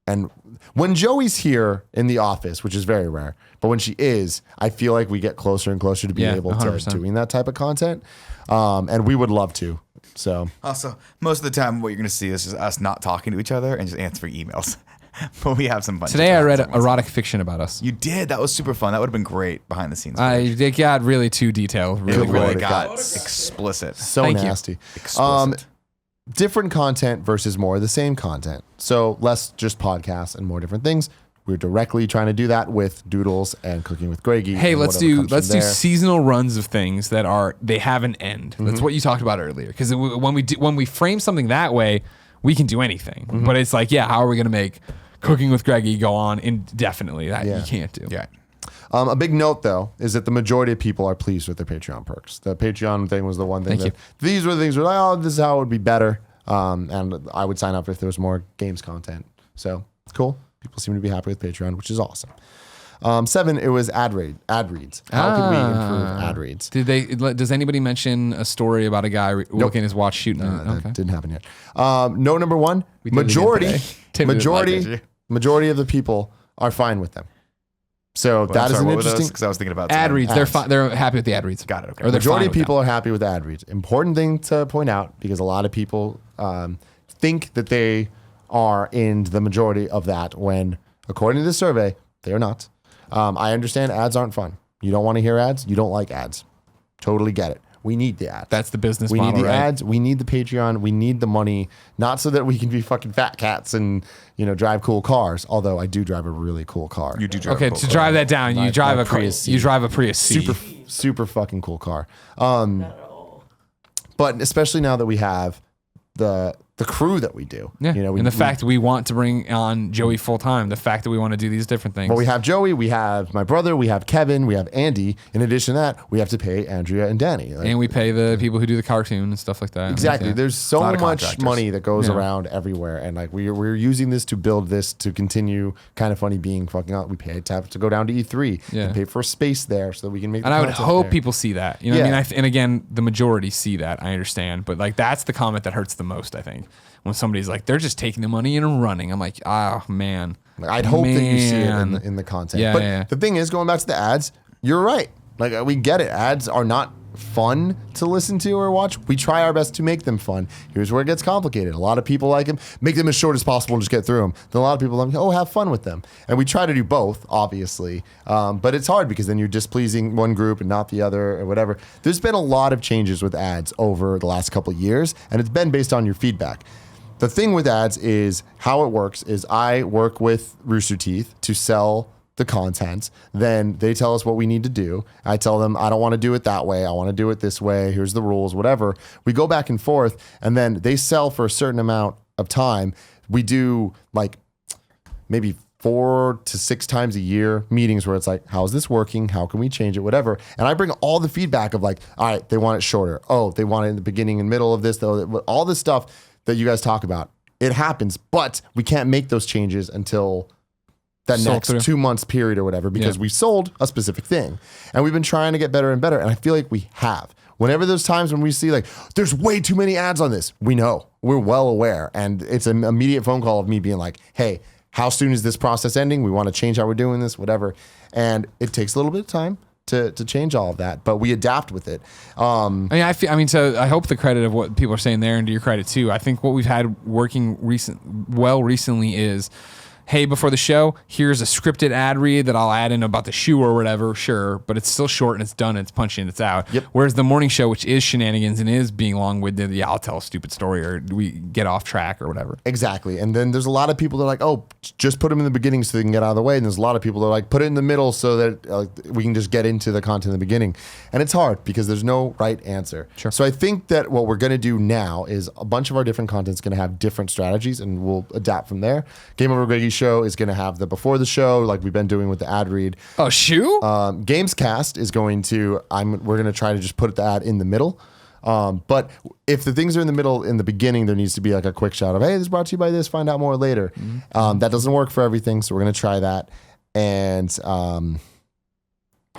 and when Joey's here in the office, which is very rare, but when she is, I feel like we get closer and closer to being able 100%. To doing that type of content. And we would love to. So also, most of the time, what you're going to see is just us not talking to each other and just answering emails. But we have some fun. Today I read erotic fiction about us. You did? That was super fun. That would have been great behind the scenes. It got really too detailed. Really got explicit. So Thank nasty. You. Explicit. Different content versus more of the same content. So less just podcasts and more different things. We're directly trying to do that with Doodles and Cooking with Greggy. Hey, let's do seasonal runs of things that they have an end. Mm-hmm. That's what you talked about earlier. Because when we frame something that way, we can do anything. Mm-hmm. But it's like, how are we going to make Cooking with Greggy go on indefinitely? That you can't do. Yeah. A big note, though, is that the majority of people are pleased with their Patreon perks. The Patreon thing was the one thing these were the things where like, oh, this is how it would be better. And I would sign up if there was more games content. So it's cool. People seem to be happy with Patreon, which is awesome. 7, it was ad reads. How can we improve ad reads? Does anybody mention a story about a guy looking at his watch shooting? That didn't happen yet. Note number 1, majority of the people are fine with them. So that is an interesting. Because I was thinking about ad reads. They're happy with the ad reads. Got it. Okay. Or the majority of people are happy with ad reads. Important thing to point out because a lot of people think that they are in the majority of that when, according to this survey, they are not. I understand ads aren't fun. You don't want to hear ads. You don't like ads. Totally get it. We need the ads. That's the business model, right? We need the ads. We need the Patreon. We need the money, not so that we can be fucking fat cats and, drive cool cars. Although I do drive a really cool car. You do drive a cool car. Drive that down. You drive a Prius. You drive a Prius C. Super fucking cool car. But especially now that we have the the crew that we do. Yeah. And the fact that we want to bring on Joey full time, the fact that we want to do these different things. But we have Joey, we have my brother, we have Kevin, we have Andy. In addition to that, we have to pay Andrea and Danny. And we pay the people who do the cartoon and stuff like that. Exactly. Yeah. There's so much money that goes around everywhere. And like we're using this to build this to continue Kind of Funny being fucking out. We pay to have to go down to E3 and pay for a space there so that we can make and I would hope people see that. You know what I mean? And again, the majority see that. I understand. But like that's the comment that hurts the most, I think. When somebody's like, they're just taking the money and running. I'm like, oh, man. I'd hope that you see it in the content. But the thing is, going back to the ads, you're right. Like, we get it. Ads are not fun to listen to or watch. We try our best to make them fun. Here's where it gets complicated. A lot of people like them, make them as short as possible and just get through them. Then a lot of people like, oh, have fun with them. And we try to do both, obviously. But it's hard because then you're displeasing one group and not the other or whatever. There's been a lot of changes with ads over the last couple of years, and it's been based on your feedback. The thing with ads is how it works is I work with Rooster Teeth to sell the content. Then they tell us what we need to do. I tell them, I don't want to do it that way. I want to do it this way. Here's the rules, whatever. We go back and forth, and then they sell for a certain amount of time. We do like maybe 4 to 6 times a year meetings where it's like, how's this working? How can we change it? Whatever. And I bring all the feedback of like, all right, they want it shorter. Oh, they want it in the beginning and middle of this, though. All this stuff that you guys talk about, it happens, but we can't make those changes until that next 2 months period or whatever, because we sold a specific thing and we've been trying to get better and better. And I feel like we have. Whenever there's times when we see like, there's way too many ads on this, we know, we're well aware. And it's an immediate phone call of me being like, hey, how soon is this process ending? We want to change how we're doing this, whatever. And it takes a little bit of time to change all of that, but we adapt with it. So I hope the credit of what people are saying there, and to your credit too. I think what we've had working recently is, hey, before the show, here's a scripted ad read that I'll add in about the shoe or whatever, sure, but it's still short and it's done and it's punchy and it's out. Yep. Whereas the morning show, which is shenanigans and is being long-winded, I'll tell a stupid story or we get off track or whatever. Exactly. And then there's a lot of people that are like, oh, just put them in the beginning so they can get out of the way. And there's a lot of people that are like, put it in the middle so that we can just get into the content in the beginning. And it's hard because there's no right answer. Sure. So I think that what we're going to do now is a bunch of our different content's going to have different strategies and we'll adapt from there. GameOverGreggy show is going to have the before the show, like we've been doing with the ad read. Oh, shoe? Gamescast is going to, we're going to try to just put the ad in the middle. But if the things are in the middle, in the beginning, there needs to be like a quick shout of, hey, this is brought to you by this, find out more later. Mm-hmm. That doesn't work for everything. So we're going to try that. And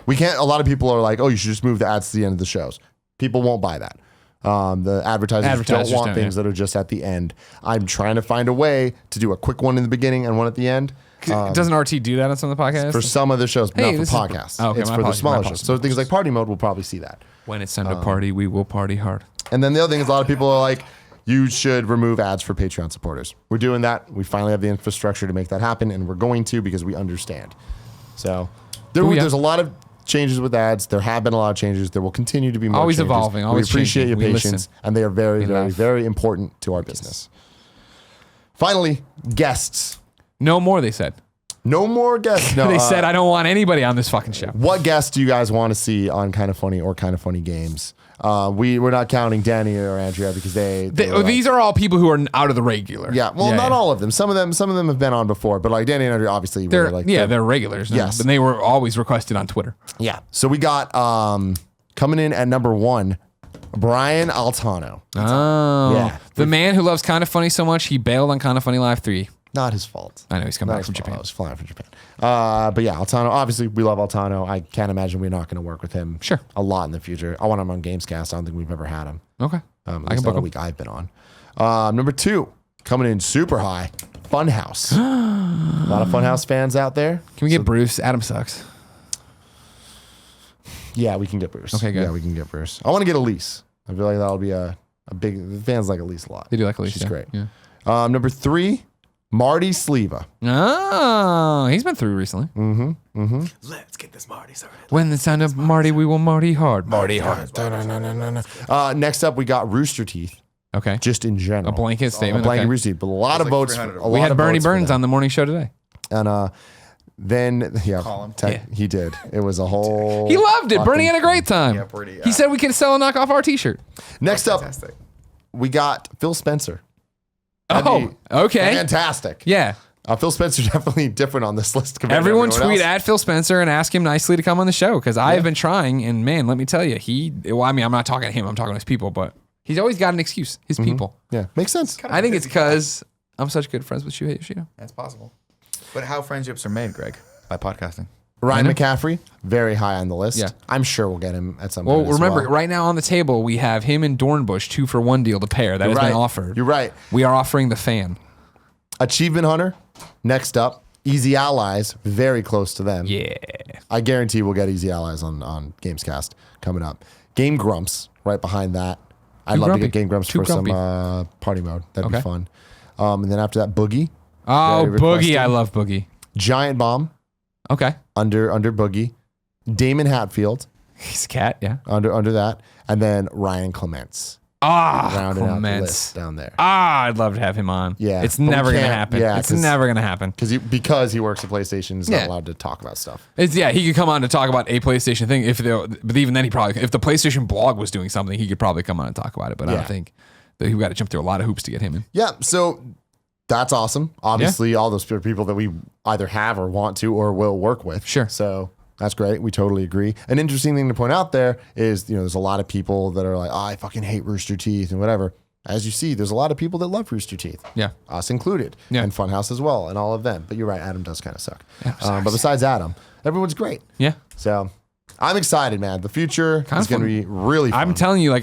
we can't, a lot of people are like, oh, you should just move the ads to the end of the shows. People won't buy that. The advertisers don't want things that are just at the end. I'm trying to find a way to do a quick one in the beginning and one at the end. Doesn't RT do that on some of the podcasts? For some of the shows, but not for podcasts. It's for the smaller shows. So things like Party Mode, we'll probably see that. When it's time to party, we will party hard. And then the other thing is a lot of people are like, you should remove ads for Patreon supporters. We're doing that. We finally have the infrastructure to make that happen, and we're going to because we understand. So there's a lot of changes with ads. There have been a lot of changes. There will continue to be more always changes. Evolving. Always we appreciate changing. your patience, and they are very, very, very important to our business. Finally, guests. No more, they said. No more guests. No, they said, I don't want anybody on this fucking show. What guests do you guys want to see on Kind of Funny or Kind of Funny Games? We're not counting Danny or Andrea because these are all people who are out of the regular. Yeah, well, not all of them. Some of them have been on before, but like Danny and Andrea, obviously, they're regulars. Yes, and they were always requested on Twitter. Yeah. So we got coming in at number 1, Brian Altano. Oh, yeah, the man who loves Kind of Funny so much he bailed on Kind of Funny Live 3. Not his fault. I know he's coming back from Japan. I was flying from Japan. But yeah, Altano, obviously we love Altano. I can't imagine we're not going to work with him a lot in the future. I want him on Gamescast. I don't think we've ever had him. Okay. At least not a week I've been on. Number 2, coming in super high, Funhouse. A lot of Funhouse fans out there. Can we get Bruce? Adam sucks. Yeah, we can get Bruce. Okay, good. Yeah, we can get Bruce. I want to get Elise. I feel like that'll be a big, the fans like Elise a lot. They do like Elise. She's great. Yeah. Number 3, Marty Sleva. Oh, he's been through recently. Let's get this Marty started. When the sound of Marty, we will Marty hard. Marty hard. Next up, we got Rooster Teeth. Okay. Just in general. A blanket statement. A blanket Rooster Teeth. But a lot of votes. We had Bernie Burns on the morning show today. And then, he did. It was a whole... He loved it. Bernie had a great time. Yeah, Bernie. He said we could sell a knockoff our t-shirt. Next up, we got Phil Spencer. Okay. Fantastic. Yeah. Phil Spencer definitely different on this list. Everyone tweet else. at Phil Spencer and ask him nicely to come on the show because I have been trying. And man, let me tell you, I'm not talking to him. I'm talking to his people, but he's always got an excuse. His people. Yeah, makes sense. I think it's because I'm such good friends with Shuhei Yoshida. That's possible. But how friendships are made, Greg? By podcasting. Ryan McCaffrey, very high on the list. Yeah. I'm sure we'll get him at some Well, point. remember, right now on the table, we have him and Dornbush 2-for-1 deal to pair. That has been offered. You're right. We are offering the fan. Achievement Hunter, next up. Easy Allies, very close to them. Yeah. I guarantee we'll get Easy Allies on Gamescast coming up. Game Grumps, right behind that. I'd love to get Game Grumps for some party mode. That'd be fun. And then after that, Boogie. Oh, Boogie. I love Boogie. Giant Bomb. Okay. Under Boogie. Damon Hatfield. He's a cat, yeah. Under that. And then Ryan Clements. Rounding out the list down there. I'd love to have him on. Yeah. It's never going to happen. Yeah, it's never going to happen. Because he works at PlayStation, he's not allowed to talk about stuff. He could come on to talk about a PlayStation thing. But even then, if the PlayStation blog was doing something, he could probably come on and talk about it. But I don't think that we've got to jump through a lot of hoops to get him in. Yeah, so that's awesome. Obviously, all those people that we either have or want to or will work with. Sure. So that's great. We totally agree. An interesting thing to point out there is, there's a lot of people that are like, I fucking hate Rooster Teeth and whatever. As you see, there's a lot of people that love Rooster Teeth. Yeah. Us included. Yeah. And Funhouse as well and all of them. But you're right, Adam does kind of suck. Yeah, but besides Adam, everyone's great. Yeah. So I'm excited, man. The future is going to be really fun. I'm telling you,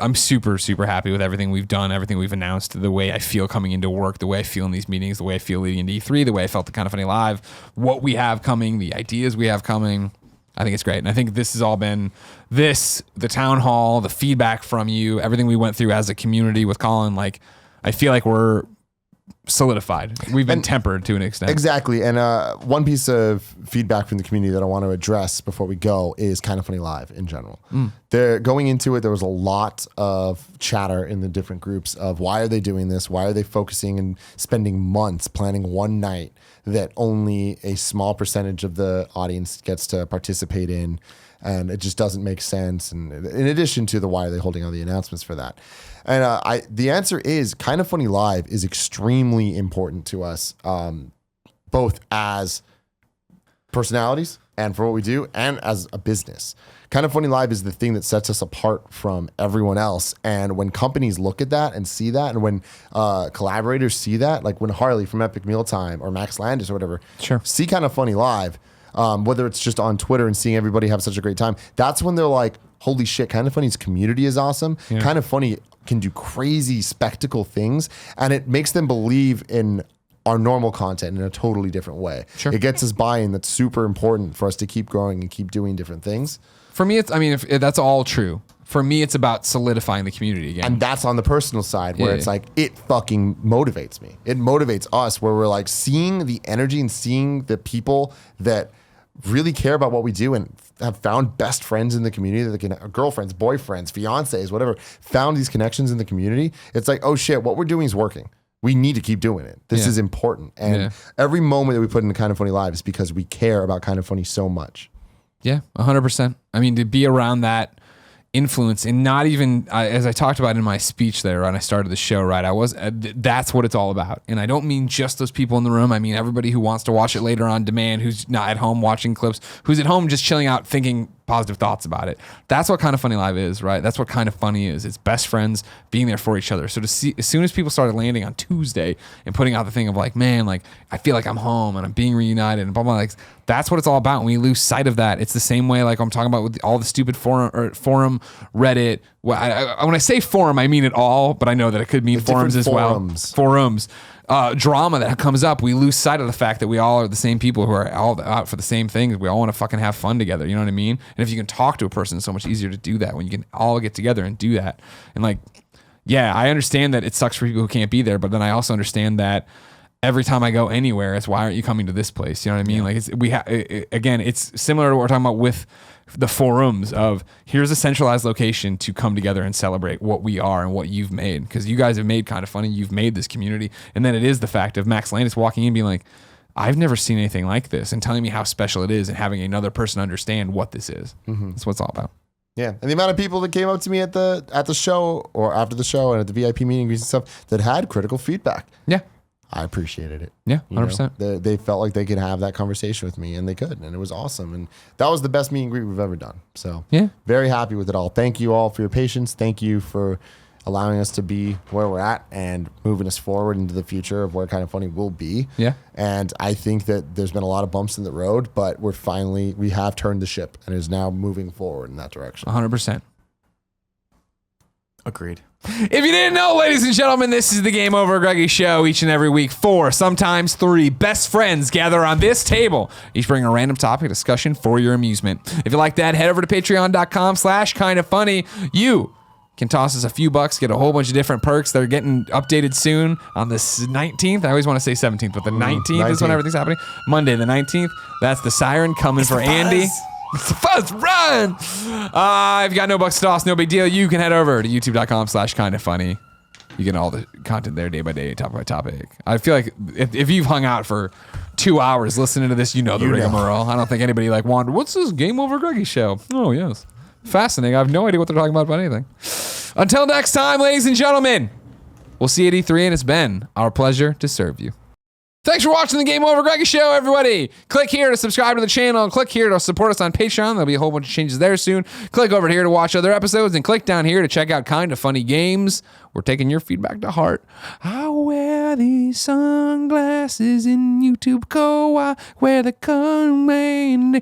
I'm super, super happy with everything we've done, everything we've announced, the way I feel coming into work, the way I feel in these meetings, the way I feel leading into E3, the way I felt the Kind of Funny Live, what we have coming, the ideas we have coming. I think it's great. And I think this has all been the town hall, the feedback from you, everything we went through as a community with Colin. I feel like we're solidified. We've been tempered to an extent. Exactly. And one piece of feedback from the community that I want to address before we go is Kind of Funny Live in general. They're going into it. There was a lot of chatter in the different groups of why are they doing this? Why are they focusing and spending months planning one night that only a small percentage of the audience gets to participate in? And it just doesn't make sense. And in addition to the why are they holding all the announcements for that? And the answer is Kind of Funny Live is extremely important to us, both as personalities and for what we do and as a business. Kind of Funny Live is the thing that sets us apart from everyone else. And when companies look at that and see that, and when collaborators see that, like when Harley from Epic Mealtime or Max Landis or whatever, see Kind of Funny Live, whether it's just on Twitter and seeing everybody have such a great time, that's when they're like, holy shit, Kind of Funny's community is awesome. Yeah. Kind of Funny can do crazy spectacle things, and it makes them believe in our normal content in a totally different way. Sure. It gets us buy-in that's super important for us to keep growing and keep doing different things. For me, if that's all true. For me, it's about solidifying the community again. And that's on the personal side where it's like, it fucking motivates me. It motivates us where we're like seeing the energy and seeing the people that really care about what we do and have found best friends in the community that can, girlfriends, boyfriends, fiancés, whatever, found these connections in the community. It's like, oh shit, what we're doing is working. We need to keep doing it. This is important. And every moment that we put in Kind of Funny Live is because we care about Kind of Funny so much. Yeah, 100%. I mean, to be around that influence and not even, as I talked about in my speech there when I started the show, right? That's what it's all about. And I don't mean just those people in the room. I mean, everybody who wants to watch it later on demand, who's not at home watching clips, who's at home just chilling out thinking positive thoughts about it. That's what Kind of Funny Live is, right? That's what Kind of Funny is. It's best friends being there for each other. So to see, as soon as people started landing on Tuesday and putting out the thing of like, man, like I feel like I'm home and I'm being reunited and blah, blah, like that's what it's all about. When we lose sight of that, it's the same way like I'm talking about with all the stupid forum, Reddit. Well, when I say forum, I mean it all, but I know that it could mean forums as well. Forums. Drama that comes up, we lose sight of the fact that we all are the same people who are all out for the same things. We all want to fucking have fun together. You know what I mean? And if you can talk to a person, it's so much easier to do that when you can all get together and do that. And like, yeah, I understand that it sucks for people who can't be there, but then I also understand that every time I go anywhere, it's why aren't you coming to this place? You know what I mean? Like again, it's similar to what we're talking about with the forums of here's a centralized location to come together and celebrate what we are and what you've made. Because you guys have made Kind of Funny, you've made this community. And then it is the fact of Max Landis walking in being like, I've never seen anything like this and telling me how special it is and having another person understand what this is. Mm-hmm. That's what it's all about. Yeah, and the amount of people that came up to me at the show or after the show and at the VIP meetings and stuff that had critical feedback. Yeah. I appreciated it. Yeah, 100%. They felt like they could have that conversation with me, and they could, and it was awesome. And that was the best meet and greet we've ever done. So yeah, very happy with it all. Thank you all for your patience. Thank you for allowing us to be where we're at and moving us forward into the future of where Kind of Funny will be. Yeah. And I think that there's been a lot of bumps in the road, but we have turned the ship and is now moving forward in that direction. 100%. Agreed. If you didn't know, ladies and gentlemen, this is the Game Over Greggy show. Each and every week, 4, sometimes 3 best friends gather on this table, each bring a random topic discussion for your amusement. If you like that, head over to patreon.com/kindoffunny. You can toss us a few bucks, get a whole bunch of different perks that are getting updated soon on the 19th. I always want to say 17th, but the 19th is when everything's happening. Monday the 19th. That's the siren coming for Andy. It's the Fuzz Run! If you got no bucks to toss, no big deal. You can head over to youtube.com/kindoffunny. You get all the content there day by day, topic by topic. I feel like if you've hung out for 2 hours listening to this, you know the rigmarole. I don't think anybody wondered, what's this Game Over Greggy show? Oh, yes. Fascinating. I have no idea what they're talking about anything. Until next time, ladies and gentlemen, we'll see you at E3, and it's been our pleasure to serve you. Thanks for watching the Game Over Greggy show, everybody. Click here to subscribe to the channel, and click here to support us on Patreon. There'll be a whole bunch of changes there soon. Click over here to watch other episodes, and click down here to check out Kind of Funny Games. We're taking your feedback to heart. I wear these sunglasses in YouTube Co. I wear the command.